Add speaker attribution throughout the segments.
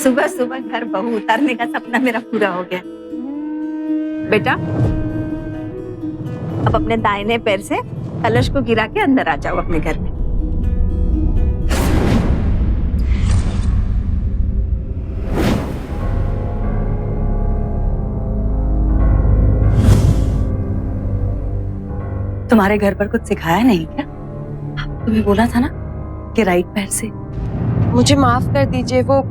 Speaker 1: सुबह सुबह घर बहू उतारने का सपना मेरा पूरा हो गया। बेटा, अब अपने दाहिने पैर से कलश को गिरा के अंदर आ जाओ अपने घर में। तुम्हारे घर पर कुछ सिखाया नहीं क्या? तुम्हें बोला था ना कि राइट पैर से।
Speaker 2: मुझे माफ कर दीजिए, वो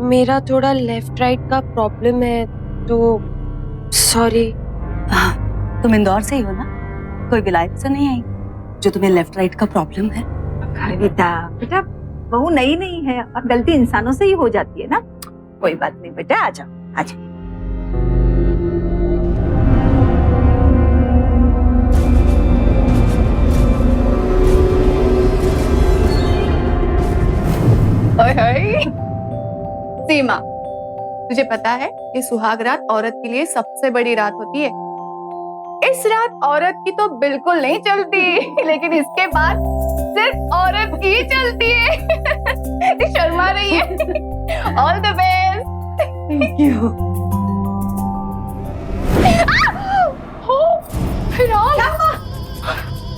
Speaker 2: मेरा थोड़ा लेफ्ट राइट का प्रॉब्लम है, तो सॉरी।
Speaker 1: तुम इंदौर से ही हो ना? कोई विलायत से नहीं आई जो तुम्हें लेफ्ट राइट का प्रॉब्लम है? बेटा बेटा, बहू नई नहीं है और गलती इंसानों से ही हो जाती है ना। कोई बात नहीं बेटा, आ जाओ आ जाओ।
Speaker 3: सीमा, तुझे पता है कि सुहाग रात औरत के लिए सबसे बड़ी रात होती है। इस रात औरत की तो बिल्कुल नहीं चलती, लेकिन इसके बाद सिर्फ औरत की चलती है। शर्मा रही है। All the best.
Speaker 1: Thank you.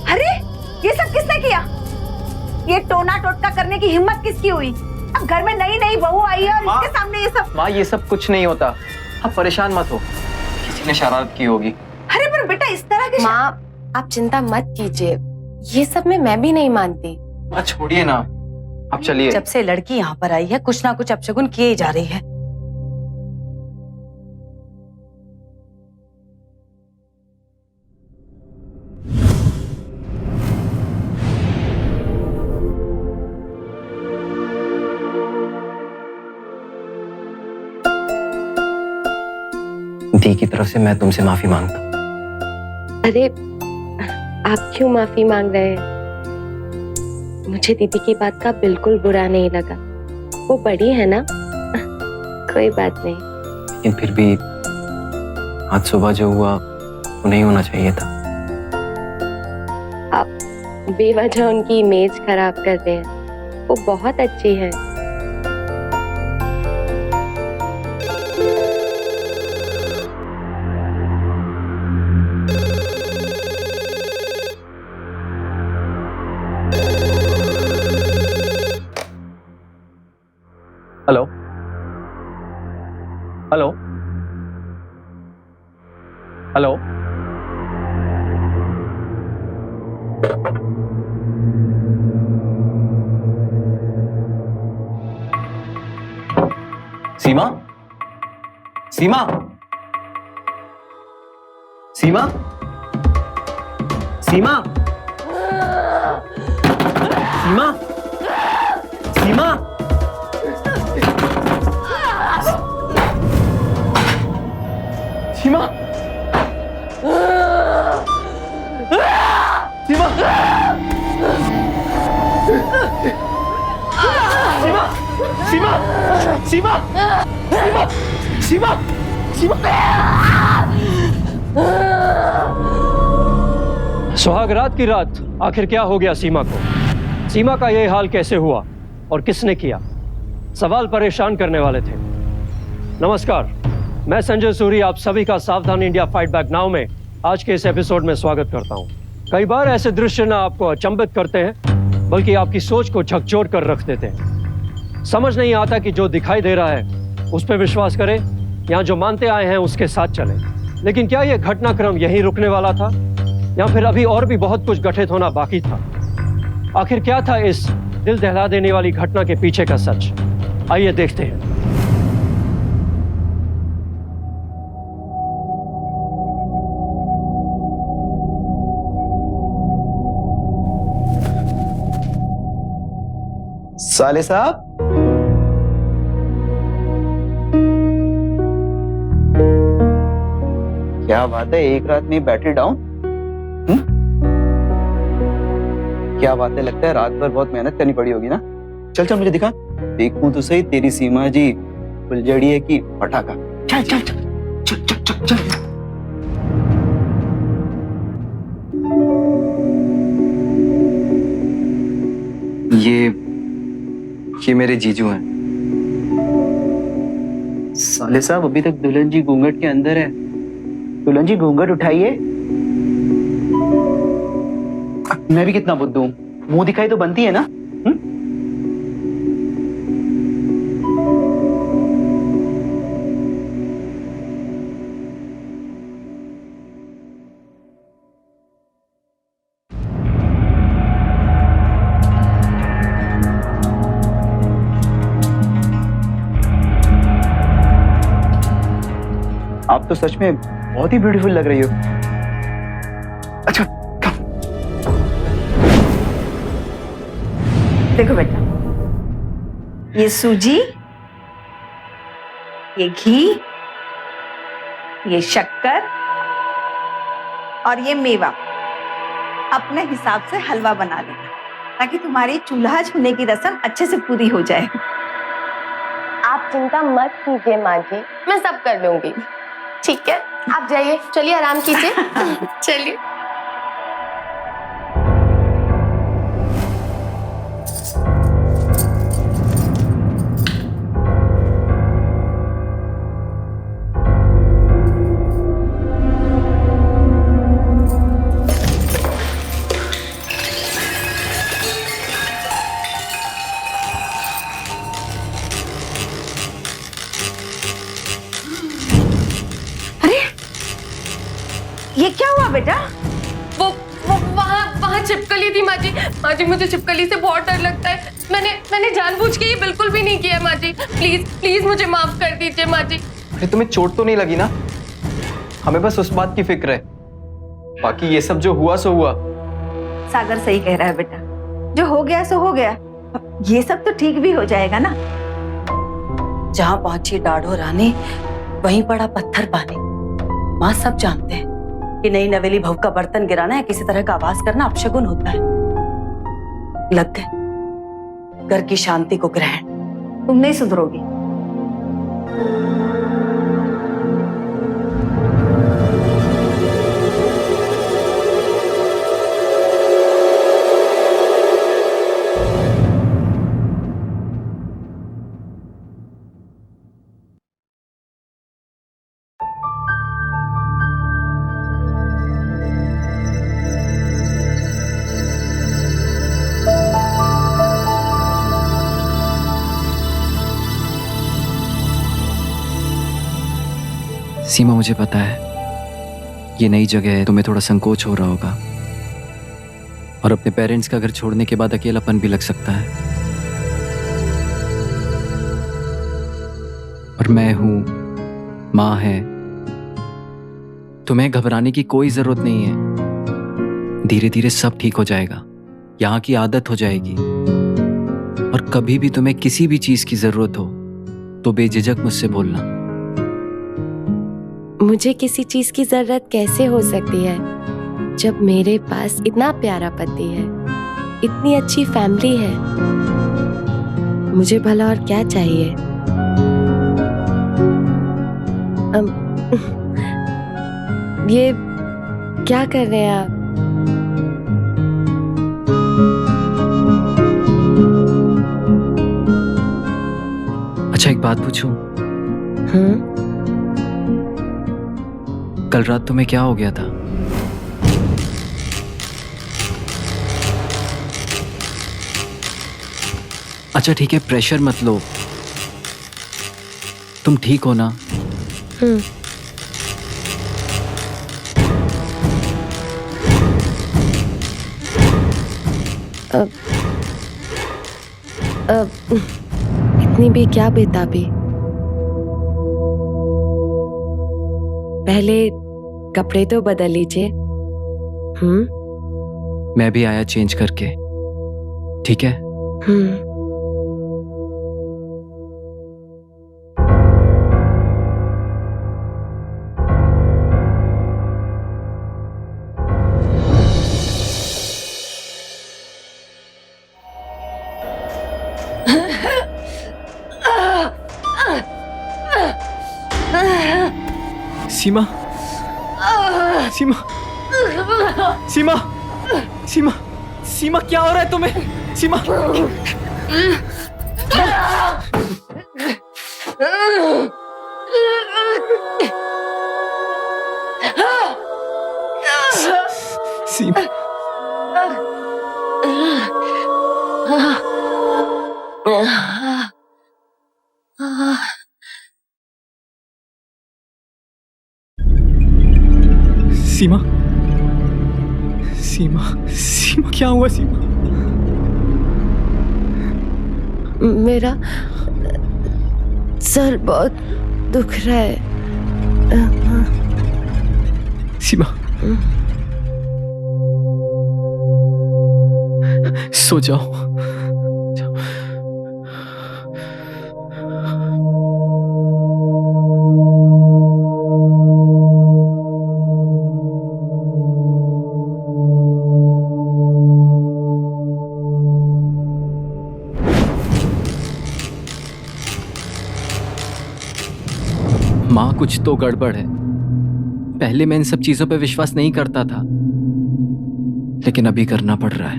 Speaker 1: अरे ये सब किसने किया? ये टोना टोटका करने की हिम्मत किसकी हुई? अब घर में नई नई बहू आई है और इसके सामने ये सब।
Speaker 4: माँ, ये सब कुछ नहीं होता, आप परेशान मत हो, किसी ने शरारत की होगी।
Speaker 1: अरे पर बेटा, इस तरह की
Speaker 2: माँ आप चिंता मत कीजिए, ये सब में मैं भी नहीं मानती।
Speaker 4: माँ छोड़िए ना, आप चलिए।
Speaker 1: जब से लड़की यहाँ पर आई है कुछ ना कुछ अपशगुन किए जा रही है।
Speaker 4: दी की तरफ से मैं तुमसे माफी मांगता हूँ।
Speaker 2: अरे आप क्यों माफी मांग रहे हैं? मुझे दीदी की बात का बिल्कुल बुरा नहीं लगा, वो बड़ी है ना। कोई बात नहीं।
Speaker 4: लेकिन फिर भी आज सुबह जो हुआ वो नहीं होना चाहिए था।
Speaker 2: आप बेवजह उनकी इमेज खराब कर रहे हैं, वो बहुत अच्छी है।
Speaker 4: हेलो हेलो हेलो, सीमा सीमा सीमा सीमा सीमा सीमा सीमा सीमा सीमा सीमा सीमा सीमा सीमा।
Speaker 5: सुहाग रात की रात आखिर क्या हो गया सीमा को? सीमा का यह हाल कैसे हुआ और किसने किया? सवाल परेशान करने वाले थे। नमस्कार, मैं संजय सूरी आप सभी का सावधान इंडिया फाइट बैक नाउ में आज के इस एपिसोड में स्वागत करता हूं। कई बार ऐसे दृश्य ना आपको अचंभित करते हैं बल्कि आपकी सोच को झकझोर कर रख देते हैं। समझ नहीं आता कि जो दिखाई दे रहा है उस पर विश्वास करें या जो मानते आए हैं उसके साथ चलें। लेकिन क्या यह घटनाक्रम यहीं रुकने वाला था या फिर अभी और भी बहुत कुछ घटित होना बाकी था? आखिर क्या था इस दिल दहला देने वाली घटना के पीछे का सच? आइए देखते हैं।
Speaker 6: साले साहब, क्या बात है, एक रात में बैटरी डाउन? क्या बात है, लगता है रात भर बहुत मेहनत करनी पड़ी होगी ना। चल चल मुझे दिखा, देखूं तो सही तेरी सीमा जी फुलझड़ी है कि पटाखा। चल चल चल चल चल चल चल। ये मेरे जीजू हैं। साले साहब अभी तक दुल्हन जी घूंघट के अंदर है। दुल्हन जी घूंघट उठाइए। मैं भी कितना बुद्धू हूँ, मुंह दिखाई तो बनती है ना। आप तो सच में बहुत ही ब्यूटीफुल लग रही हो। अच्छा
Speaker 1: देखो बेटा, ये सूजी, ये घी, ये शक्कर और ये मेवा अपने हिसाब से हलवा बना लेना, ताकि तुम्हारी चूल्हा छूने की रस्म अच्छे से पूरी हो जाए।
Speaker 2: आप चिंता मत कीजिए माँ जी, मैं सब कर लूंगी। ठीक है, आप जाइए, चलिए आराम कीजिए। चलिए।
Speaker 1: ये क्या हुआ बेटा?
Speaker 2: वो वहाँ छिपकली थी माँ जी। माँ जी, मुझे छिपकली से बहुत डर लगता है। मैंने जानबूझ के ये बिल्कुल भी नहीं किया माँ जी। प्लीज प्लीज मुझे माफ कर दीजिए माँ जी।
Speaker 4: अरे तुम्हें चोट तो नहीं लगी ना? हमें बस उस बात की फिक्र है, बाकी ये सब जो हुआ सो हुआ।
Speaker 1: सागर सही कह रहा है बेटा, जो हो गया सो हो गया। ये सब तो ठीक भी हो जाएगा ना। जहाँ पहुंची डाढ़ो रानी, वहीं पड़ा पत्थर पानी। माँ सब जानते हैं कि नई नवेली बहू का बर्तन गिराना या किसी तरह का आवाज करना अपशगुन होता है। लग गए घर की शांति को ग्रहण। तुम नहीं सुधरोगी।
Speaker 4: सीमा, मुझे पता है ये नई जगह है, तुम्हें थोड़ा संकोच हो रहा होगा, और अपने पेरेंट्स का घर छोड़ने के बाद अकेलापन भी लग सकता है। और मैं हूं, माँ है, तुम्हें घबराने की कोई जरूरत नहीं है। धीरे धीरे सब ठीक हो जाएगा, यहाँ की आदत हो जाएगी। और कभी भी तुम्हें किसी भी चीज की जरूरत हो तो बेझिझक मुझसे बोलना।
Speaker 2: मुझे किसी चीज की जरूरत कैसे हो सकती है जब मेरे पास इतना प्यारा पति है, इतनी अच्छी फैमिली है। मुझे भला और क्या चाहिए? ये क्या कर रहे हैं आप?
Speaker 4: अच्छा, एक बात पूछूं? कल रात तुम्हें क्या हो गया था? अच्छा ठीक है, प्रेशर मत लो। तुम ठीक हो ना?
Speaker 2: इतनी भी क्या बेताबी? पहले कपड़े तो बदल लीजिए।
Speaker 4: मैं भी आया चेंज करके, ठीक है? सीमा, सीमा, सीमा, सीमा, सीमा, क्या हो रहा है तुम्हें? सीमा, सीमा सीमा सीमा सीमा क्या हुआ सीमा?
Speaker 2: मेरा सर बहुत दुख रहा है।
Speaker 4: सीमा सो जाओ। माँ कुछ तो गड़बड़ है। पहले मैं इन सब चीजों पे विश्वास नहीं करता था, लेकिन अभी करना पड़ रहा है।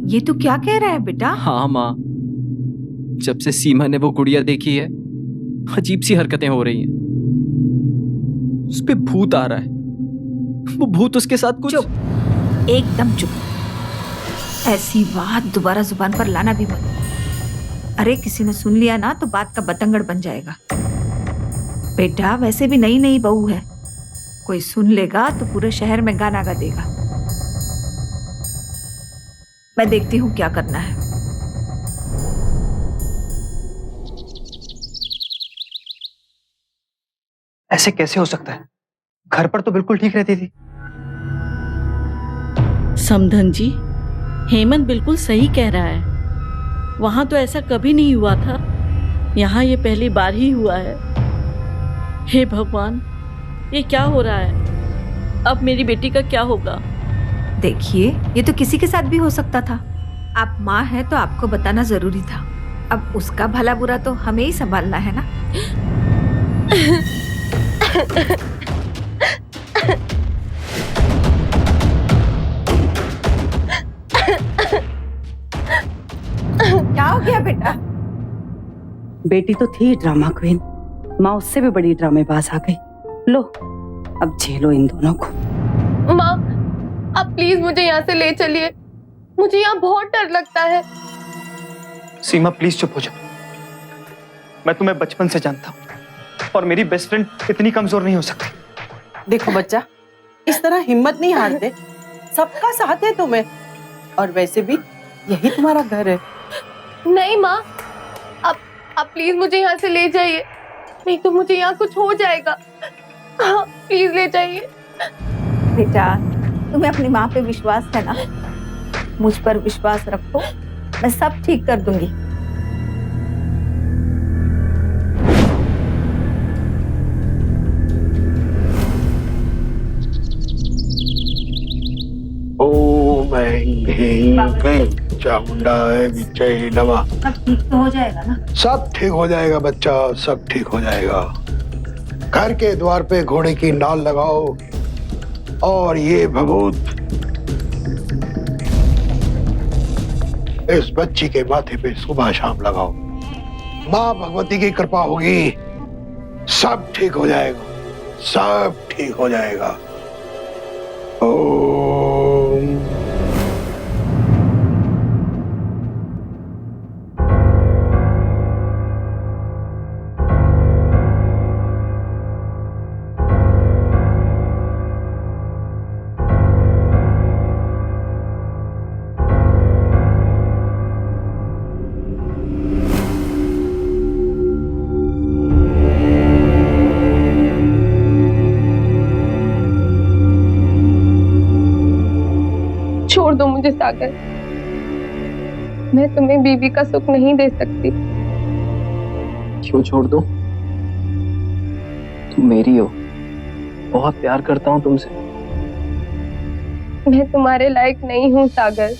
Speaker 1: ये तू क्या कह रहा है बेटा?
Speaker 4: हाँ माँ, जब से सीमा ने वो गुड़िया देखी है, अजीब सी हरकतें हो रही हैं। उस पे भूत आ रहा है। वो भूत उसके साथ कुछ।
Speaker 1: चुप, एकदम चुप। ऐसी बात दोबारा जुबान पर लाना भी मत। अरे किसी ने सुन लिया ना तो बात का बतंगड़ बन जाएगा। बेटा वैसे भी नई नई बहू है, कोई सुन लेगा तो पूरे शहर में गाना गा देगा। मैं देखती हूँ क्या करना है।
Speaker 6: ऐसे कैसे हो सकता है? घर पर तो बिल्कुल ठीक रहती थी।
Speaker 7: समधन जी, हेमंत बिल्कुल सही कह रहा है। वहां तो ऐसा कभी नहीं हुआ था, यहाँ ये पहली बार ही हुआ है। हे भगवान, ये क्या हो रहा है? अब मेरी बेटी का क्या होगा?
Speaker 1: देखिए, ये तो किसी के साथ भी हो सकता था। आप माँ हैं तो आपको बताना जरूरी था। अब उसका भला बुरा तो हमें ही संभालना है ना। क्या हो गया बेटा?
Speaker 8: बेटी तो थी ड्रामा क्वीन, माँ उससे भी बड़ी ड्रामेबाज आ गई। लो अब झेलो इन दोनों को।
Speaker 3: माँ, आप प्लीज मुझे यहाँ से ले चलिए। मुझे यहाँ बहुत डर लगता है।
Speaker 6: सीमा प्लीज चुप हो जाओ। मैं तुम्हें बचपन से जानता हूँ और मेरी बेस्ट फ्रेंड इतनी कमजोर नहीं हो सकती।
Speaker 9: देखो बच्चा, इस तरह हिम्मत नहीं हारते। सबका साथ है तुम्हें, और वैसे भी यही तुम्हारा घर है।
Speaker 3: नहीं माँ, आप प्लीज मुझे यहाँ से ले जाइए, नहीं तो मुझे यहाँ कुछ हो जाएगा। हाँ, प्लीज ले जाइए।
Speaker 1: बेटा, तुम्हें अपनी माँ पे विश्वास है ना? मुझ पर विश्वास रखो, मैं सब ठीक कर दूंगी।
Speaker 10: ओम ऐं ह्रीं क्लीं चामुंडाय विद्महे नमः।
Speaker 1: सब ठीक तो हो जाएगा ना?
Speaker 10: सब ठीक हो जाएगा बच्चा, सब ठीक हो जाएगा। घर के द्वार पे घोड़े की नाल लगाओ और ये भभूत इस बच्ची के माथे पे सुबह शाम लगाओ। माँ भगवती की कृपा होगी, सब ठीक हो जाएगा, सब ठीक हो जाएगा। ओम।
Speaker 3: छोड़ दो मुझे सागर, मैं तुम्हें बीवी का सुख नहीं दे सकती।
Speaker 4: क्यों छोड़ दो? तुम मेरी हो, बहुत प्यार करता हूँ तुमसे।
Speaker 3: मैं तुम्हारे लायक नहीं हूँ सागर।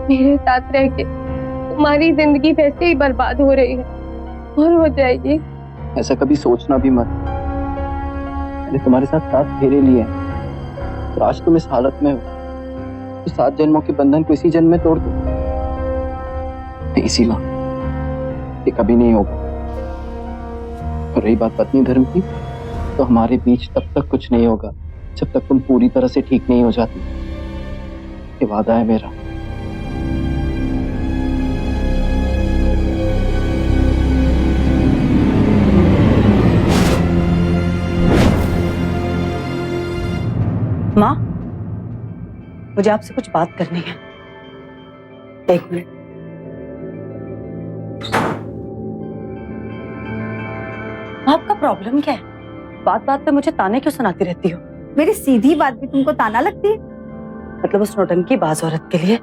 Speaker 3: मेरे साथ रह के तुम्हारी जिंदगी वैसे ही बर्बाद हो रही है और हो जाएगी।
Speaker 4: ऐसा कभी सोचना भी मत। मैंने तुम्हारे साथ 7 फेरे लिए हैं, तो आज तुम इस हालत में हो तो 7 जन्मों के बंधन को इसी जन्म में तोड़ दो। नहीं सीमा, ये कभी नहीं होगा। और रही बात पत्नी धर्म की, तो हमारे बीच तब तक कुछ नहीं होगा जब तक तुम पूरी तरह से ठीक नहीं हो जाती। ये वादा है मेरा।
Speaker 8: माँ, मुझे आपसे कुछ बात करनी है। एक मिनट। आपका प्रॉब्लम क्या है? बात बात पे मुझे ताने क्यों सुनाती रहती हो?
Speaker 1: मेरी सीधी बात भी तुमको ताना लगती है?
Speaker 8: मतलब उस नौटंकी बाज औरत के लिए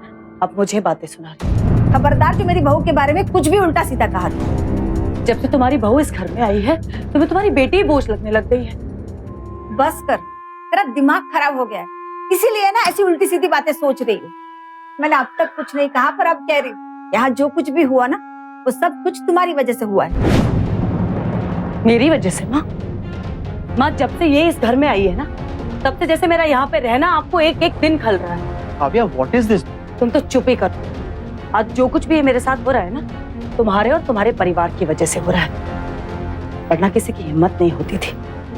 Speaker 8: अब मुझे बातें सुना रही हो।
Speaker 1: खबरदार जो मेरी बहू के बारे में कुछ भी उल्टा सीधा कहा था।
Speaker 8: जब से तुम्हारी बहू इस घर में आई है तो मैं तुम्हारी बेटी ही बोझ लगने लग गई है।
Speaker 1: बस कर, तेरा दिमाग खराब हो गया है, इसीलिए ना ऐसी उल्टी सीधी बातें सोच रही हूँ। मैंने अब तक कुछ नहीं कहा, पर अब कह रही हूँ। यहाँ जो कुछ भी हुआ ना, वो सब कुछ तुम्हारी वजह से हुआ है।
Speaker 8: मेरी वजह से? माँ, माँ जब से ये इस घर में आई है ना, तब से जैसे मेरा यहाँ पे रहना आपको एक एक दिन खल रहा है।
Speaker 6: Kavya, what is this?
Speaker 8: तुम तो चुप ही कर। आज जो कुछ भी मेरे साथ हो रहा है ना, तुम्हारे और तुम्हारे परिवार की वजह से हो रहा है। वरना किसी की हिम्मत नहीं होती थी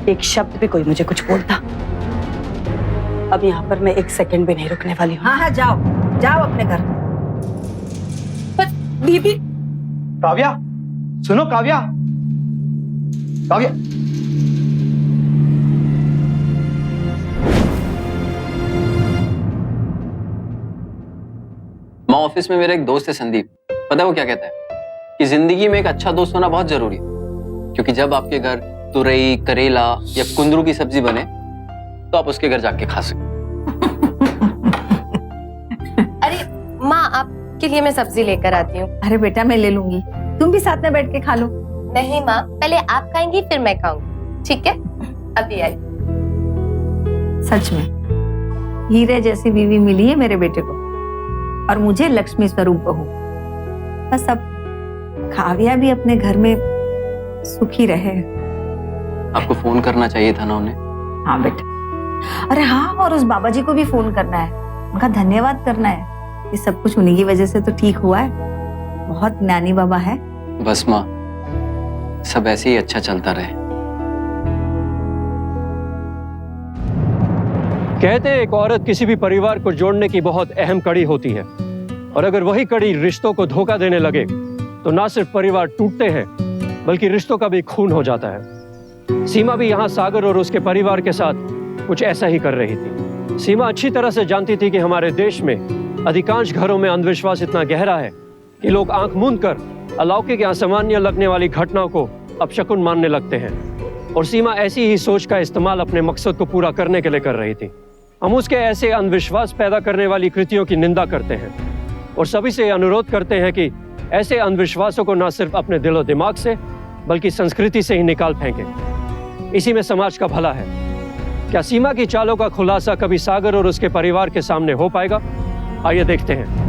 Speaker 8: एक शब्द भी कोई मुझे कुछ बोलता। अब यहाँ पर मैं एक सेकंड भी नहीं रुकने वाली हूँ।
Speaker 1: हाँ हाँ, जाओ जाओ अपने घर।
Speaker 8: पर दीदी।
Speaker 6: काव्या, सुनो काव्या। काव्या,
Speaker 4: माँ, ऑफिस में मेरा एक दोस्त है संदीप। पता है वो क्या कहता है? कि जिंदगी में एक अच्छा दोस्त होना बहुत जरूरी है, क्योंकि जब आपके घर तुरई, करेला या कुंदरू की सब्जी बने तो आप उसके घर जाके खा सकते।
Speaker 2: अरे माँ, आपके लिए मैं सब्जी लेकर आती हूँ।
Speaker 1: अरे बेटा, मैं ले लूंगी, तुम भी साथ में बैठ के खा लो।
Speaker 2: नहीं माँ, पहले आप खाएंगी फिर मैं खाऊंगी, ठीक है? अभी आई।
Speaker 1: सच में हीरे जैसी बीवी मिली है मेरे बेटे को, और मुझे लक्ष्मी स्वरूप बहू। बस अब काव्या भी अपने घर में सुखी रहे।
Speaker 4: आपको फोन करना चाहिए था ना उन्हें।
Speaker 1: हाँ बेटा। अरे हाँ, और उस बाबा जी को भी फोन करना है, उनका धन्यवाद करना है। ये सब कुछ उन्हीं की वजह से तो ठीक हुआ है। बहुत ज्ञानी बाबा है।
Speaker 4: बस माँ, सब ऐसे ही अच्छा चलता रहे।
Speaker 5: कहते हैं एक औरत किसी भी परिवार को जोड़ने की बहुत अहम कड़ी होती है, और अगर वही कड़ी रिश्तों को धोखा देने लगे तो ना सिर्फ परिवार टूटते हैं बल्कि रिश्तों का भी खून हो जाता है। सीमा भी यहाँ सागर और उसके परिवार के साथ कुछ ऐसा ही कर रही थी। सीमा अच्छी तरह से जानती थी कि हमारे देश में अधिकांश घरों में अंधविश्वास इतना गहरा है कि लोग आंख मूंद कर अलौकिक या असामान्य लगने वाली घटनाओं को अपशकुन मानने लगते हैं, और सीमा ऐसी ही सोच का इस्तेमाल अपने मकसद को पूरा करने के लिए कर रही थी। हम उसके ऐसे अंधविश्वास पैदा करने वाली कृतियों की निंदा करते हैं और सभी से अनुरोध करते हैं कि ऐसे अंधविश्वासों को न सिर्फ अपने दिलो दिमाग से बल्कि संस्कृति से ही निकाल फेंकें। इसी में समाज का भला है। क्या सीमा की चालों का खुलासा कभी सागर और उसके परिवार के सामने हो पाएगा? आइए देखते हैं।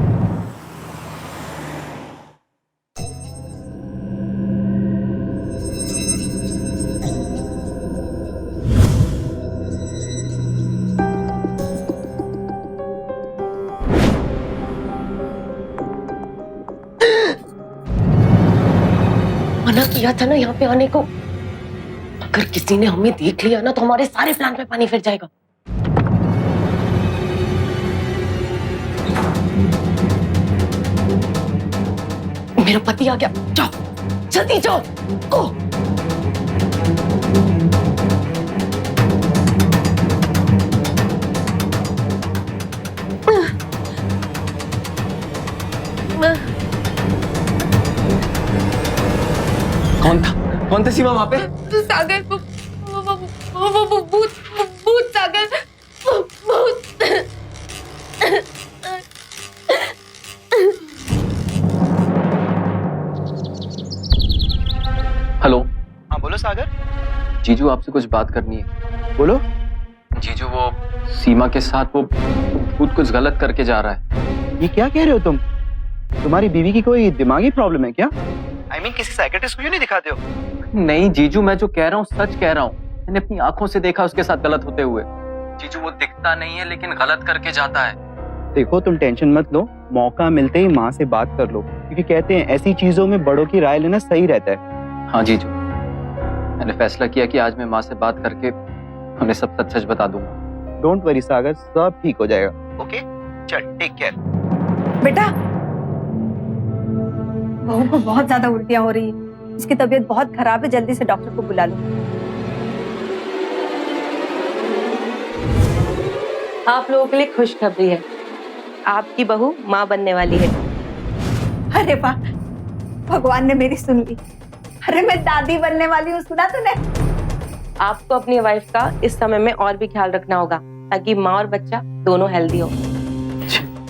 Speaker 2: मना किया था ना यहाँ पे आने को। अगर किसी ने हमें देख लिया ना तो हमारे सारे प्लान पे पानी फिर जाएगा। मेरा पति आ गया, जाओ जल्दी जाओ। ओ
Speaker 4: कौन था सीमा वहां पे?
Speaker 2: सागर, भूत सागर, भूत।
Speaker 4: हेलो।
Speaker 6: हाँ बोलो सागर।
Speaker 4: जीजू, आपसे कुछ बात करनी है।
Speaker 6: बोलो।
Speaker 4: जीजू, वो सीमा के साथ वो भूत कुछ गलत करके जा रहा है।
Speaker 6: ये क्या कह रहे हो तुम? तुम्हारी बीवी की कोई दिमागी प्रॉब्लम है क्या? I mean, किसी साइकियाट्रिस्ट को क्यों नहीं दिखाते हो?
Speaker 4: नहीं जीजू, मैं जो कह रहा हूँ सच कह रहा हूँ। मैंने अपनी आंखों से देखा उसके साथ गलत होते हुए। जीजू, वो दिखता नहीं है लेकिन गलत करके जाता है।
Speaker 6: देखो, तुम टेंशन मत लो, मौका मिलते ही माँ से बात कर लो, क्योंकि कहते हैं ऐसी चीजों में बड़ों की राय लेना सही रहता है।
Speaker 4: हाँ जीजू, मैंने फैसला किया कि आज मैं माँ से बात करके उन्हें सब सच सच बता दूंगा।
Speaker 6: डोंट वरी सागर, सब ठीक हो जाएगा। ओके, चल टेक केयर।
Speaker 1: बेटा, बहू को बहुत ज्यादा उल्टियां हो रही है, उसकी तबीयत बहुत खराब है, जल्दी से डॉक्टर को बुला लो।
Speaker 2: आप लोगों के लिए खुशखबरी है, आपकी बहू माँ बनने वाली है।
Speaker 1: अरे वाह, भगवान ने मेरी सुन ली। अरे मैं दादी बनने वाली हूँ, सुना तूने?
Speaker 2: आपको अपनी वाइफ का इस समय में और भी ख्याल रखना होगा ताकि माँ और बच्चा दोनों हेल्दी हो।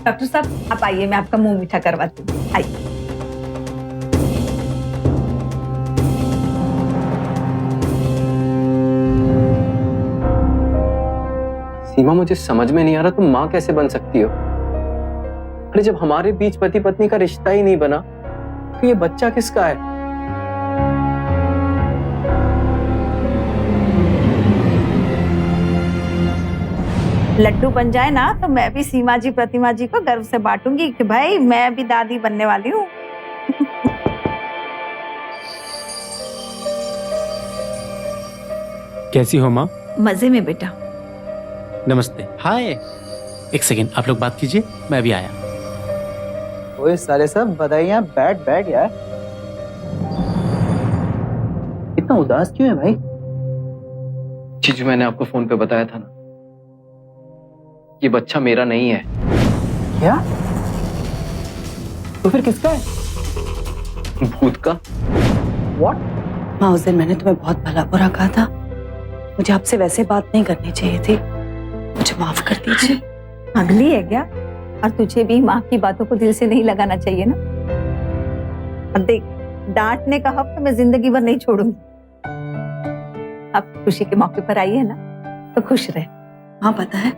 Speaker 1: डॉक्टर साहब आप आइए, मैं आपका मुंह मीठा करवाती हूँ। आइए।
Speaker 4: सीमा, मुझे समझ में नहीं आ रहा तुम माँ कैसे बन सकती हो? अरे जब हमारे बीच पति पत्नी का रिश्ता ही नहीं बना तो ये बच्चा किसका है?
Speaker 1: लड्डू बन जाए ना तो मैं भी सीमा जी प्रतिमा जी को गर्व से बांटूंगी कि भाई मैं भी दादी बनने वाली हूँ।
Speaker 11: कैसी हो माँ?
Speaker 1: मजे में बेटा।
Speaker 11: नमस्ते। हाय, एक सेकेंड आप लोग बात कीजिए, मैं अभी आया।
Speaker 6: ओए साले सब बधाइयाँ, बैठ बैठ यार। इतना उदास क्यों है भाई?
Speaker 4: जीजू, मैंने आपको फोन पे बताया था ना, ये बच्चा मेरा नहीं है।
Speaker 6: क्या? तो फिर किसका है?
Speaker 4: भूत का।
Speaker 6: What?
Speaker 8: माँ, उस दिन मैंने तुम्हें बहुत भला बुरा कहा था, मुझे आपसे वैसे बात नहीं करनी चाहिए थी, मुझे माफ कर दीजिए।
Speaker 1: अगली है क्या? और तुझे भी माँ की बातों को दिल से नहीं लगाना चाहिए ना। और देख, डांटने का हक तो मैं जिंदगी भर नहीं छोड़ूंगी। अब खुशी के मौके पर आई है ना, तो खुश रहे।
Speaker 8: हाँ पता है,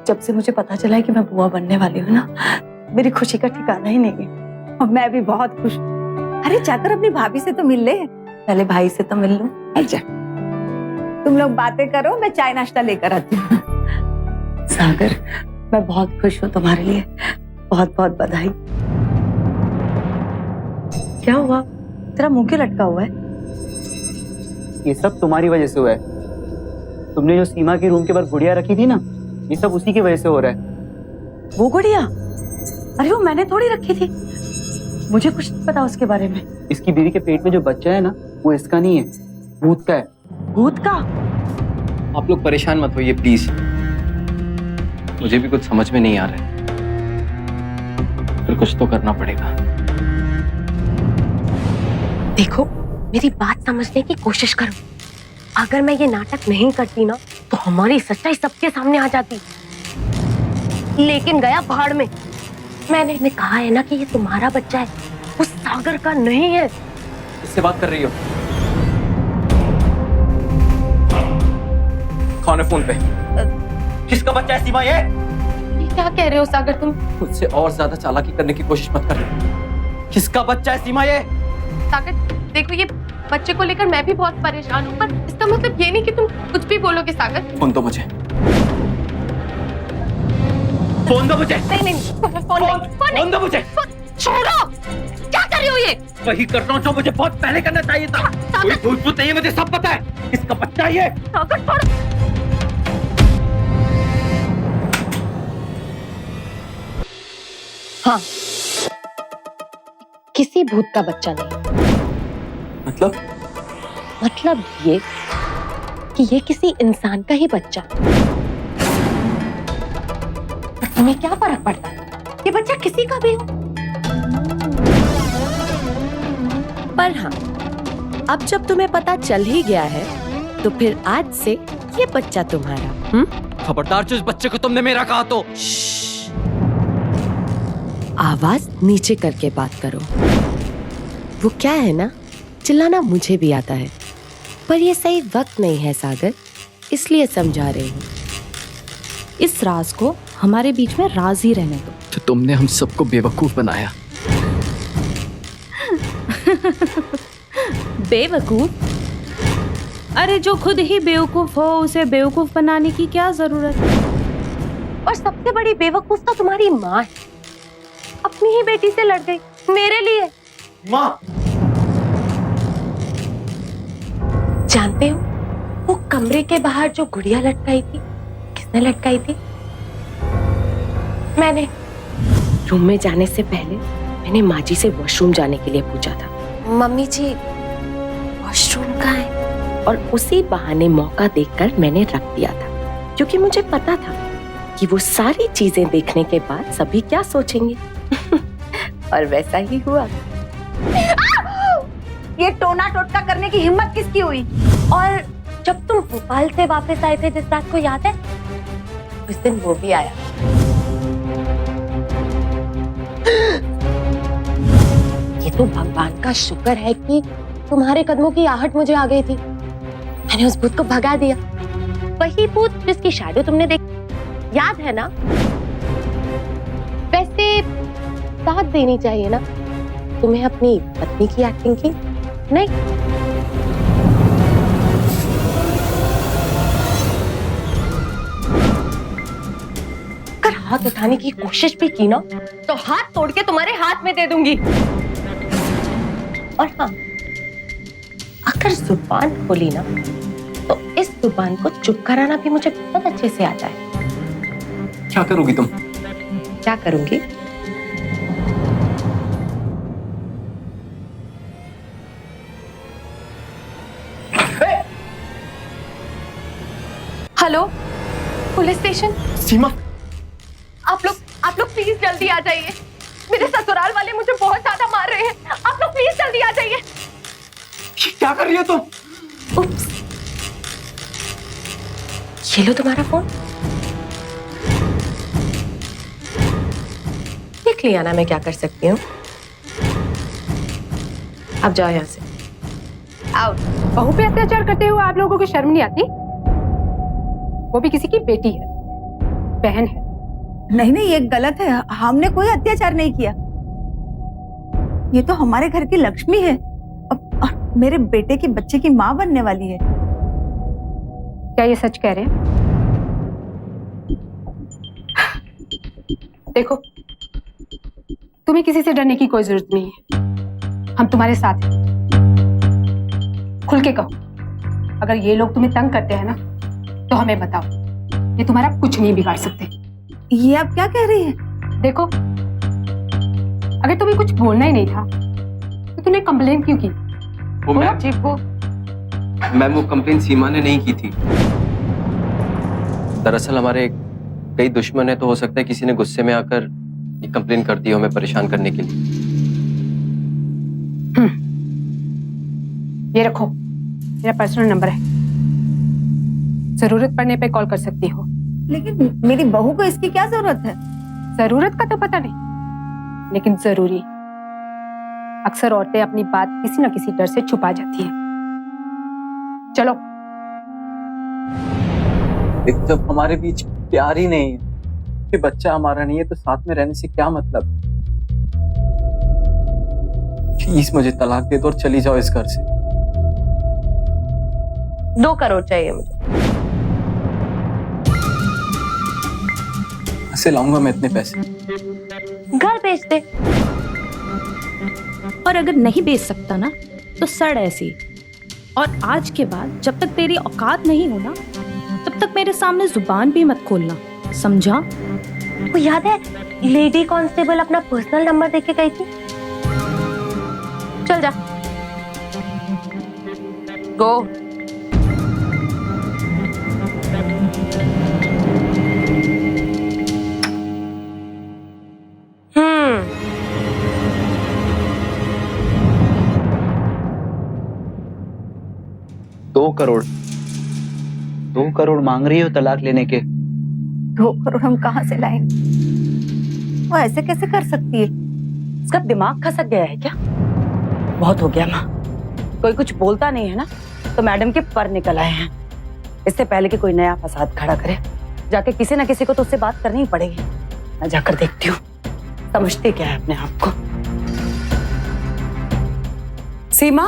Speaker 8: जब से मुझे पता चला है कि मैं बुआ बनने वाली हूँ ना, मेरी खुशी का ठिकाना ही नहीं है।
Speaker 1: और मैं भी बहुत खुश हूँ। अरे जाकर अपनी भाभी से तो मिल ले।
Speaker 8: पहले भाई से तो मिल लूं।
Speaker 1: अच्छा, तुम लोग बातें करो, मैं चाय नाश्ता लेकर आती हूँ।
Speaker 8: सागर, मैं बहुत खुश हूँ तुम्हारे लिए, बहुत बहुत बधाई। क्या हुआ, तेरा मुंह क्यों लटका हुआ है?
Speaker 6: ये सब तुम्हारी वजह से हुआ है। तुमने जो सीमा की रूम के बाहर गुड़िया रखी थी ना, ये सब उसी की वजह से हो रहा है।
Speaker 8: वो गुड़िया? अरे वो मैंने थोड़ी रखी थी, मुझे कुछ नहीं पता उसके बारे में।
Speaker 6: इसकी बीवी के पेट में जो बच्चा है ना, वो इसका नहीं है, भूत का है।
Speaker 8: भूत का?
Speaker 4: आप लोग परेशान मत होइए प्लीज, मुझे भी कुछ समझ में नहीं आ रहा है, फिर कुछ तो करना पड़ेगा।
Speaker 2: देखो, मेरी बात समझने की कोशिश करो। अगर मैं ये नाटक नहीं करती ना तो हमारी सच्चाई सबके सामने आ जाती, लेकिन गया भाड़ में। मैंने कहा है ना कि ये तुम्हारा बच्चा है, उस सागर का नहीं है।
Speaker 4: किससे बात कर रही हो? कौन है फोन पे? किसका बच्चा है सीमा ये
Speaker 2: क्या कह रहे हो सागर तुम?
Speaker 4: मुझसे और ज्यादा चालाकी करने की कोशिश मत कर। किसका बच्चा है सीमा ये?
Speaker 3: सागर देखो, ये बच्चे को लेकर मैं भी बहुत परेशान हूँ, पर इसका मतलब ये नहीं कि तुम कुछ भी बोलोगे। सागर
Speaker 4: फोन दो मुझे, फोन दो मुझे।
Speaker 3: नहीं,
Speaker 4: फोन दो मुझे।
Speaker 3: छोड़ो, क्या कर रही हो ये?
Speaker 4: वही कर रहा हूँ जो मुझे बहुत पहले करना चाहिए था। कोई भूत नहीं है, मुझे सब पता है। किसका बच्चा है ये?
Speaker 3: सागर छोड़ो।
Speaker 2: हाँ, किसी भूत का बच्चा नहीं। मतलब ये कि ये किसी इंसान का ही बच्चा। तुम्हें क्या फर्क पड़ता है, ये बच्चा किसी का भी हो। पर हाँ, अब जब तुम्हें पता चल ही गया है तो फिर आज से ये बच्चा तुम्हारा।
Speaker 4: खबरदार, जो इस बच्चे को तुमने मेरा कहा तो।
Speaker 2: आवाज नीचे करके बात करो। वो क्या है ना, चिल्लाना मुझे भी आता है, पर ये सही वक्त नहीं है सागर, इसलिए समझा रही हूँ।
Speaker 12: इस राज को हमारे बीच में राज ही रहने दो।
Speaker 4: तो तुमने हम सबको बेवकूफ बनाया।
Speaker 12: बेवकूफ? अरे जो खुद ही बेवकूफ हो उसे बेवकूफ बनाने की क्या जरूरत है?
Speaker 2: और सबसे बड़ी बेवकूफ तो तुम्हारी माँ है, अपनी ही बेटी से लड़ गई मेरे लिए।
Speaker 4: माँ,
Speaker 2: जानते हो वो कमरे के बाहर जो गुड़िया लटकाई थी, किसने लटकाई थी? मैंने। रूम में जाने से पहले मैंने माँ जी से वॉशरूम जाने के लिए पूछा था, मम्मी जी वॉशरूम कहाँ है? और उसी बहाने मौका देखकर मैंने रख दिया था, क्योंकि मुझे पता था कि वो सारी चीजें देखने के बाद सभी क्या सोचेंगे। और वैसा ही हुआ।
Speaker 1: ये टोना टोटका करने की हिम्मत किसकी हुई?
Speaker 2: और जब तुम भोपाल से वापस आए थे जिस रात को, याद है? उस दिन वो भी आया। ये तो भगवान का शुक्र है कि तुम्हारे कदमों की आहट मुझे आ गई थी। मैंने उस भूत को भगा दिया। वही भूत जिसकी शैडो तुमने देखी, याद है ना? वैसे साथ देनी चाहिए ना तुम्हें अपनी पत्नी की एक्टिंग की, नहीं? अगर हाथ उठाने की कोशिश भी की ना तो हाथ तोड़ के तुम्हारे हाथ में दे दूंगी। और हाँ, अगर जुबान खोली ना तो इस जुबान को चुप कराना भी मुझे बहुत अच्छे से आता है।
Speaker 4: क्या करोगी तुम?
Speaker 2: क्या करूंगी?
Speaker 3: Hello, police station.
Speaker 6: सीमा,
Speaker 3: आप लोग प्लीज जल्दी आ जाइए। मेरे ससुराल वाले मुझे बहुत ज्यादा मार रहे हैं। आप लोग प्लीज जल्दी आ जाइए।
Speaker 6: क्या कर रही हो तुम?
Speaker 2: उप्स। ये लो तुम्हारा फोन। देख लिया ना मैं क्या कर सकती हूँ। अब जाओ यहाँ से।
Speaker 3: आउट। बहू पे अत्याचार करते हुए आप लोगों को शर्म नहीं आती? वो भी किसी की बेटी है, बहन है।
Speaker 1: नहीं नहीं, ये गलत है। हमने कोई अत्याचार नहीं किया। ये तो हमारे घर की लक्ष्मी है और मेरे बेटे के बच्चे की माँ बनने वाली है।
Speaker 3: क्या ये सच कह रहे हैं? देखो, तुम्हें किसी से डरने की कोई जरूरत नहीं है। हम तुम्हारे साथ हैं। खुल के कहो, अगर ये लोग तुम्हें तंग करते हैं ना तो हमें बताओ। ये तुम्हारा कुछ नहीं बिगाड़ सकते।
Speaker 1: ये आप क्या कह रही हैं?
Speaker 3: देखो, अगर तुम्हें कुछ बोलना ही नहीं था तो तुमने कंप्लेन क्यों की?
Speaker 4: मैम वो कंप्लेन सीमा ने नहीं की थी। दरअसल हमारे कई दुश्मन है, तो हो सकता है किसी ने गुस्से में आकर ये कंप्लेन कर दी हो हमें परेशान करने के लिए।
Speaker 3: ये रखो, मेरा पर्सनल नंबर है। जरूरत पड़ने पे कॉल कर सकती हो।
Speaker 1: लेकिन मेरी बहू को इसकी क्या जरूरत है?
Speaker 3: जरूरत का तो पता नहीं, लेकिन जरूरी। अक्सर औरतें अपनी बात किसी न किसी डर से छुपा जाती हैं। चलो।
Speaker 6: जब हमारे बीच प्यार ही नहीं है, कि बच्चा हमारा नहीं है, तो साथ में रहने से क्या मतलब? प्लीज मुझे तलाक दे दो और चली जाओ इस घर से।
Speaker 2: 2 करोड़ चाहिए मुझे।
Speaker 6: कैसे लाऊंगा मैं इतने पैसे?
Speaker 2: घर बेच दे।
Speaker 12: और अगर नहीं बेच सकता ना तो सड़ ऐसी। और आज के बाद जब तक तेरी औकात नहीं हो ना तब तक मेरे सामने जुबान भी मत खोलना, समझा?
Speaker 2: वो याद है लेडी कांस्टेबल अपना पर्सनल नंबर देके गई थी? चल जा। गो।
Speaker 6: दो करोड़ मांग रही हो तलाक लेने के?
Speaker 1: 2 करोड़ हम कहाँ से लाएंगे? वो ऐसे कैसे कर सकती है?
Speaker 8: इसका दिमाग खसक गया है क्या? बहुत हो गया माँ। कोई कुछ बोलता नहीं है ना तो मैडम के पर निकल आए हैं। इससे पहले कि कोई नया फसाद खड़ा करे, जाके किसी ना किसी को तो उससे बात करनी ही पड़ेगी। मैं जाकर देखती हूँ समझती क्या है अपने आप को। सीमा,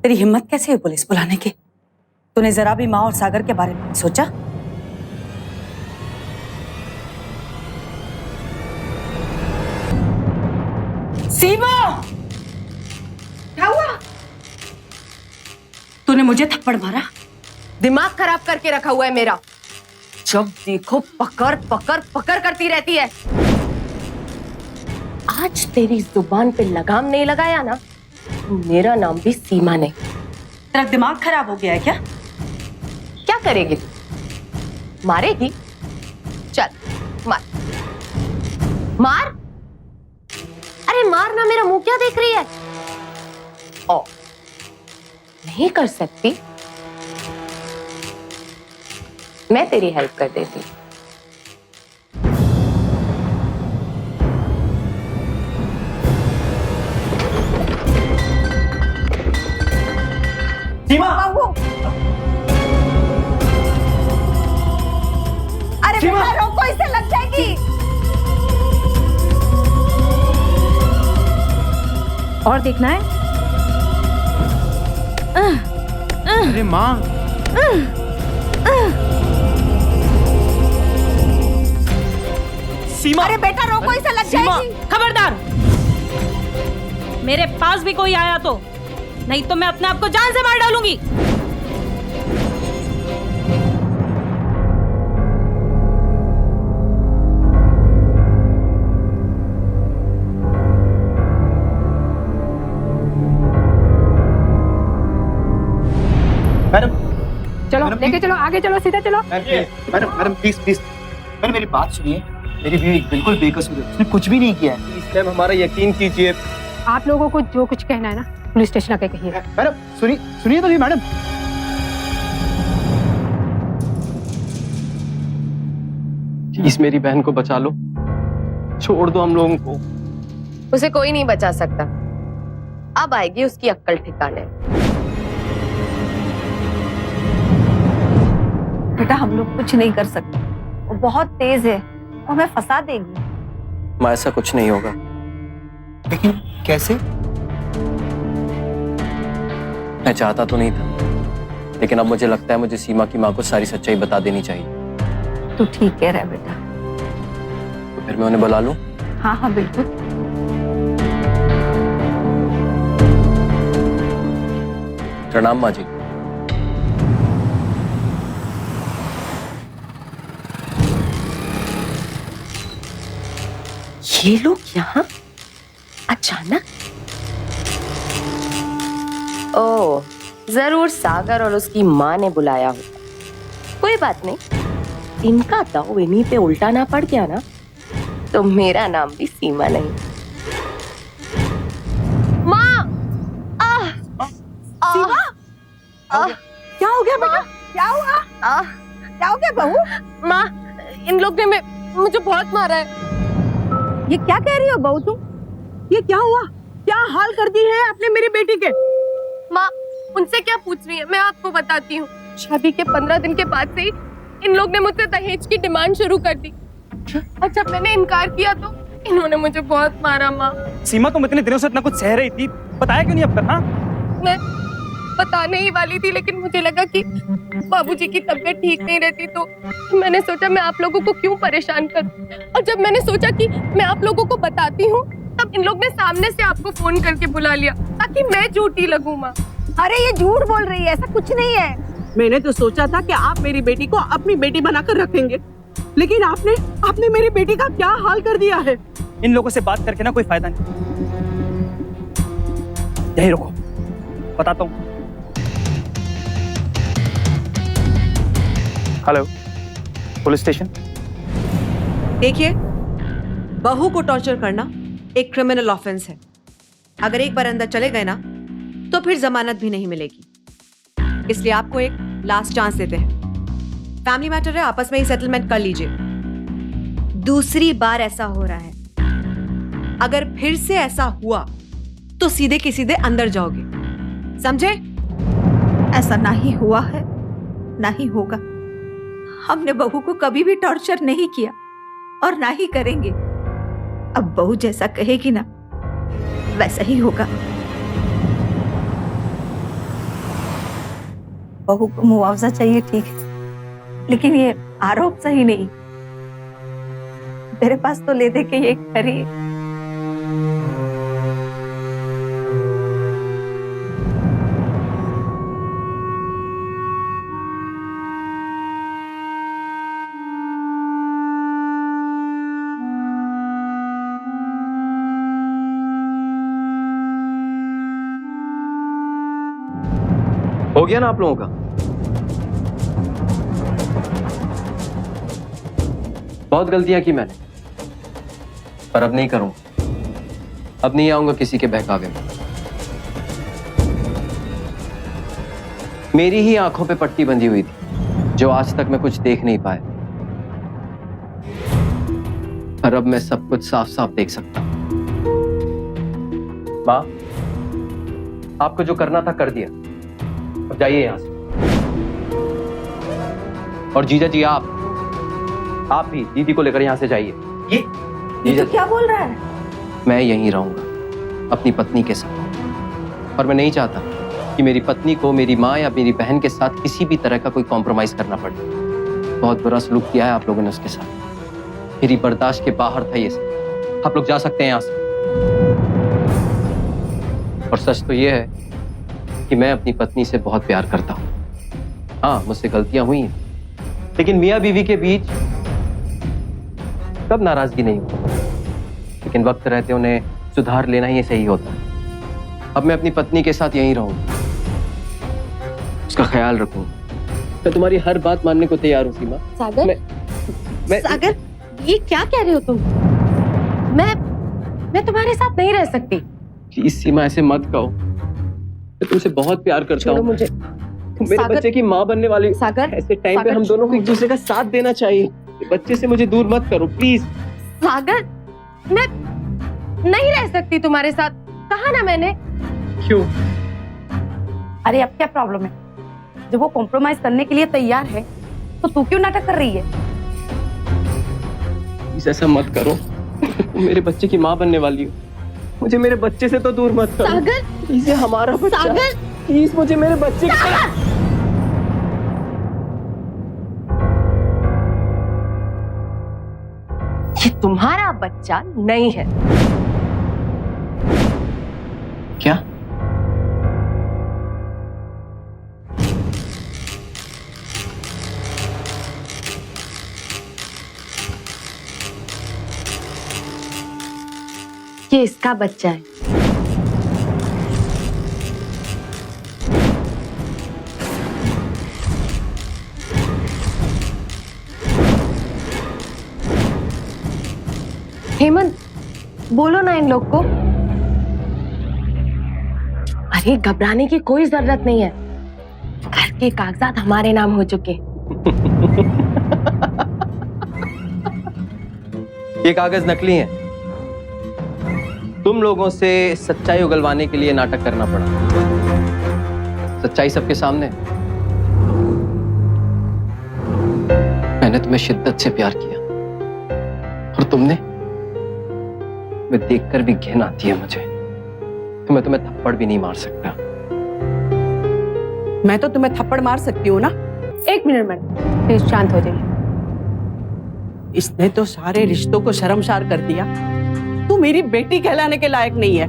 Speaker 8: तेरी हिम्मत कैसे हुई पुलिस बुलाने की? तूने जरा भी माँ और सागर के बारे में नहीं सोचा? सीमा,
Speaker 3: क्या हुआ?
Speaker 8: तूने मुझे थप्पड़ मारा?
Speaker 3: दिमाग खराब करके रखा हुआ है मेरा। जब देखो पकड़ पकड़ पकड़ करती रहती है।
Speaker 2: आज तेरी जुबान पे लगाम नहीं लगाया ना, मेरा नाम भी सीमा नहीं।
Speaker 8: तेरा दिमाग खराब हो गया है क्या?
Speaker 2: क्या करेगी? मारेगी? चल मार मार। अरे मार ना, मेरा मुंह क्या देख रही है? ओ, नहीं कर सकती? मैं तेरी हेल्प कर देती।
Speaker 8: सीमा,
Speaker 1: अरे बेटा रोको, इसे लग जाएगी।
Speaker 12: और देखना है?
Speaker 11: अरे माँ, सीमा,
Speaker 1: अरे बेटा रोको, इसे लग जाएगी।
Speaker 12: खबरदार, मेरे पास भी कोई आया तो, नहीं तो मैं अपने आप को जान से मार डालूंगी।
Speaker 6: मैडम,
Speaker 3: चलो
Speaker 6: मैडम,
Speaker 3: लेके चलो, आगे चलो, सीधा चलो।
Speaker 6: Madam madam please please, madam मेरी बात सुनिए। मेरी बीवी बिल्कुल बेकसूर है, उसने कुछ भी नहीं किया है।
Speaker 11: मैम हमारा यकीन कीजिए।
Speaker 3: आप लोगों को जो कुछ कहना है ना, पुलिस स्टेशन आके कहिए।
Speaker 6: मैडम सुनिए, सुनिए तो भी मैडम।
Speaker 11: प्लीज मेरी बहन को बचा लो, छोड़ दो हम लोगों को।
Speaker 2: उसे कोई नहीं बचा सकता। अब आएगी उसकी अक्ल ठिकाने।
Speaker 1: बेटा हम लोग कुछ नहीं कर सकते, वो बहुत तेज है, वो हमें फंसा देगी।
Speaker 4: माँ ऐसा कुछ नहीं होगा।
Speaker 6: लेकिन कैसे?
Speaker 4: मैं चाहता तो नहीं था, लेकिन अब मुझे लगता है मुझे सीमा की माँ को सारी सच्चाई बता देनी चाहिए।
Speaker 1: तू ठीक कह रहा है बेटा।
Speaker 4: तो फिर मैं उन्हें बुला लूं?
Speaker 1: हाँ हाँ बिल्कुल।
Speaker 4: प्रणाम माँ जी।
Speaker 2: ये लोग यहाँ अचानक? ओह, जरूर सागर और उसकी माँ ने बुलाया होगा। कोई बात नहीं, इनका दाव इन्हीं पे उल्टा ना पड़ गया ना, तो मेरा नाम भी सीमा नहीं। माँ! सीमा!
Speaker 1: क्या हो गया बेटा? क्या हुआ? क्या हो गया बहू?
Speaker 2: माँ, इन लोग ने मुझे बहुत मारा है।
Speaker 1: ये क्या कह रही हो बहू तुम? ये क्या हुआ? क्या हाल कर दी है आपने मेरी बेटी के?
Speaker 3: माँ, उनसे क्या पूछ रही है, मैं आपको बताती हूँ। शादी के 15 दिन के बाद से ही इन लोग ने मुझसे दहेज की डिमांड शुरू कर दी, और जब मैंने इनकार किया तो इन्होंने मुझे बहुत मारा। माँ,
Speaker 11: सीमा तुम इतने दिनों से इतना कुछ सह रही थी, बताया क्यों नहीं अब तक? हाँ,
Speaker 3: मैं बताने ही वाली थी, लेकिन मुझे लगा कि बाबूजी की तबीयत ठीक नहीं रहती, तो मैंने सोचा मैं आप लोगों को क्यों परेशान करूं। और जब मैंने सोचा कि मैं आप लोगों को बताती हूँ, तब इन लोग ने सामने से आपको फोन करके बुला लिया ताकि मैं झूठी लगूं। माँ,
Speaker 1: अरे ये झूठ बोल रही है, ऐसा कुछ नहीं है।
Speaker 9: मैंने तो सोचा था कि आप मेरी बेटी को अपनी बेटी बनाकर रखेंगे, लेकिन आपने मेरी बेटी का क्या हाल कर दिया है।
Speaker 11: इन लोगों से बात करके ना कोई फायदा नहीं। यही रुको, बताता हूँ। Hello, police station.
Speaker 13: देखिए, बहू को टॉर्चर करना एक क्रिमिनल ऑफेंस है। अगर एक बार अंदर चले गए ना, तो फिर जमानत भी नहीं मिलेगी। इसलिए आपको एक लास्ट चांस देते हैं। फैमिली मैटर है, आपस में ही सेटलमेंट कर लीजिए। दूसरी बार ऐसा हो रहा है, अगर फिर से ऐसा हुआ तो सीधे के सीधे अंदर जाओगे, समझे?
Speaker 1: ऐसा ना ही हुआ है, ना ही होगा। हमने बहू को कभी भी टॉर्चर नहीं किया और ना ही करेंगे। अब बहू जैसा कहेगी ना, वैसा ही होगा। बहू को मुआवजा चाहिए, ठीक है, लेकिन ये आरोप सही नहीं। मेरे पास तो ले दे के ये करिए।
Speaker 4: हो गया ना आप लोगों का? बहुत गलतियां की मैंने, पर अब नहीं करूंगा। अब नहीं आऊंगा किसी के बहकावे में। मेरी ही आंखों पे पट्टी बंधी हुई थी, जो आज तक मैं कुछ देख नहीं पाया, पर अब मैं सब कुछ साफ साफ देख सकता हूं। मां, आपको जो करना था कर दिया, अब जाइए यहां से। और जीजा जी आप भी दीदी को लेकर यहां से जाइए।
Speaker 8: ये तो क्या बोल रहा है?
Speaker 4: मैं यहीं रहूंगा अपनी पत्नी के साथ, और मैं नहीं चाहता कि मेरी पत्नी को मेरी माँ या मेरी बहन के साथ किसी भी तरह का कोई कॉम्प्रोमाइज करना पड़े। बहुत बुरा सलूक किया है आप लोगों ने उसके साथ, मेरी बर्दाश्त के बाहर था ये सब। आप लोग जा सकते हैं यहाँ से। और सच तो ये है कि मैं अपनी पत्नी से बहुत प्यार करता हूँ। हाँ, मुझसे गलतियां हुई हैं, लेकिन मियाँ बीवी के बीच कब नाराजगी नहीं होती, लेकिन वक्त रहते उन्हें सुधार लेना ही सही होता है। अब मैं अपनी पत्नी के साथ यहीं रहूंगा, उसका ख्याल रखूंगा। मैं तुम्हारी हर बात मानने को तैयार हूँ सीमा।
Speaker 2: सागर,
Speaker 4: मैं
Speaker 2: सागर, ये क्या कह रहे हो तुम? मैं तुम्हारे साथ नहीं रह सकती।
Speaker 4: प्लीज सीमा, ऐसे मत कहो। मैं तुमसे बहुत प्यार करता
Speaker 2: छोड़ो
Speaker 4: हूँ।
Speaker 2: मुझे।
Speaker 4: तुम मेरे
Speaker 2: सागर,
Speaker 4: बच्चे की माँ बनने वाली।
Speaker 2: सागर,
Speaker 4: ऐसे टाइम पे
Speaker 2: सागर,
Speaker 4: हम दोनों को एक दूसरे का साथ देना चाहिए। बच्चे से मुझे दूर मत करो प्लीज।
Speaker 2: सागर, मैं नहीं रह सकती तुम्हारे साथ, कहा ना मैंने।
Speaker 4: क्यों?
Speaker 8: अरे अब क्या प्रॉब्लम है? जब वो कॉम्प्रोमाइज करने के लिए तैयार है तो तू क्यों नाटक कर रही है?
Speaker 4: प्लीज ऐसा मत करो। तुम मेरे बच्चे की माँ बनने वाली हो, मुझे मेरे बच्चे से तो दूर मत करो।
Speaker 2: सागर,
Speaker 4: प्लीज, ये हमारा बच्चा।
Speaker 2: सागर,
Speaker 4: प्लीज मुझे मेरे बच्चे
Speaker 2: ये तुम्हारा बच्चा नहीं है।
Speaker 4: क्या?
Speaker 2: ये इसका बच्चा है। हेमंत, बोलो ना इन लोग को। अरे घबराने की कोई जरूरत नहीं है, घर के कागजात हमारे नाम हो चुके।
Speaker 4: ये कागज नकली हैं। तुम लोगों से सच्चाई उगलवाने के लिए नाटक करना पड़ा। सच्चाई सबके सामने। मैंने तुम्हें शिद्दत से प्यार किया, और तुमने, मैं देखकर भी घिन आती है मुझे। मैं तुम्हें थप्पड़ भी नहीं मार सकता।
Speaker 9: मैं तो तुम्हें थप्पड़ मार सकती हूँ ना।
Speaker 1: एक मिनट मैडम, प्लीज शांत हो जाइए।
Speaker 9: इसने तो सारे रिश्तों को शर्मसार कर दिया। तू मेरी बेटी कहलाने के लायक नहीं है।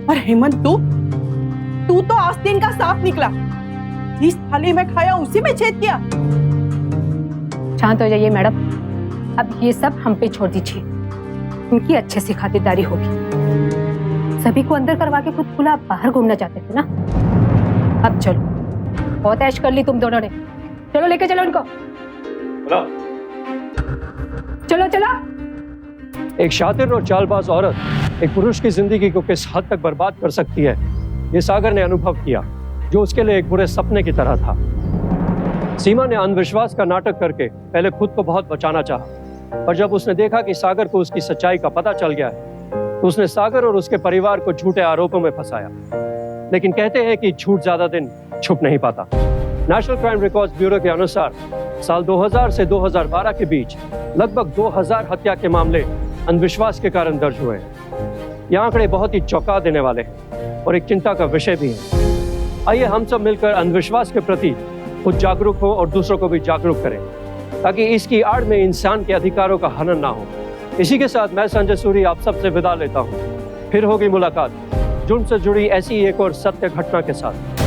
Speaker 9: और हेमंत, तू तो आस्तीन का साफ निकला। जिस थाली में खाया उसी में छेद किया।
Speaker 1: शांत हो जाइए मैडम, अब ये सब हम पे छोड़ दीजिए। उनकी अच्छे से खातिरदारी होगी। सभी को अंदर करवा के खुद खुला बाहर घूमना चाहते थे ना। अब चलो, बहुत ऐश कर ली तुम दोनों ने। चलो लेके चलो इनको। चलो चलो।
Speaker 5: एक शातिर और चालबाज औरत एक पुरुष की जिंदगी को किस हद तक बर्बाद कर सकती है, ये सागर ने अनुभव किया, जो उसके लिए एक बुरे सपने की तरह था। सीमा ने अंधविश्वास का नाटक करके पहले खुद को बहुत बचाना चाहा, पर जब उसने देखा कि सागर को उसकी सच्चाई का पता चल गया है, तो उसने सागर और उसके परिवार को झूठे आरोपों में फंसाया। लेकिन कहते हैं कि झूठ ज्यादा दिन छुप नहीं पाता। नेशनल क्राइम रिकॉर्ड्स ब्यूरो के अनुसार साल 2000 से 2012 के बीच लगभग 2000 हत्या के मामले अंधविश्वास के कारण दर्ज हुए हैं। ये आंकड़े बहुत ही चौंका देने वाले हैं और एक चिंता का विषय भी है। आइए हम सब मिलकर अंधविश्वास के प्रति खुद जागरूक हो और दूसरों को भी जागरूक करें, ताकि इसकी आड़ में इंसान के अधिकारों का हनन ना हो। इसी के साथ मैं संजय सूरी आप सबसे विदा लेता हूँ। फिर होगी मुलाकात जुर्म से जुड़ी ऐसी एक और सत्य घटना के साथ।